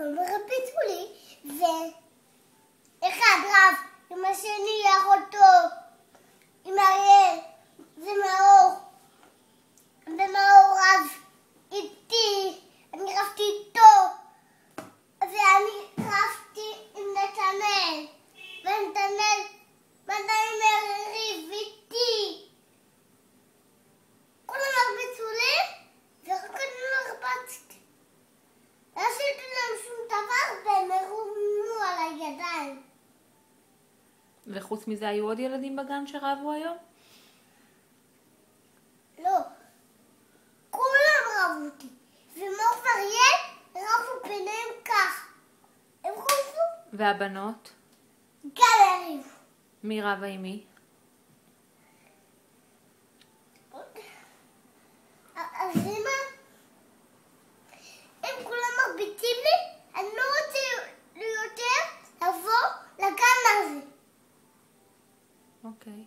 הרביצו לי, ואחד רב עם השני, אחותו, עם אריאל, ומאור רב איתי, אני רבתי איתו, ואני רבתי עם נתנאל, ונתנאל ריב איתי. כולם הרביצו לי, ורק אני לא הרבצתי. לא עשיתי להם שום דבר, והם הרמו על הידיים. וחוץ מזה היו עוד ילדים בגן שרבו היום? לא. כולם רבו אותי. ומאור ואריאל רבו ביניהם כך. הם חוזרו. והבנות? גם הריבו. מי רבה עם מי? אז אמא, הם כולם מרביצים לי, אני לא רוצה יותר לבוא לגן הזה. אוקיי.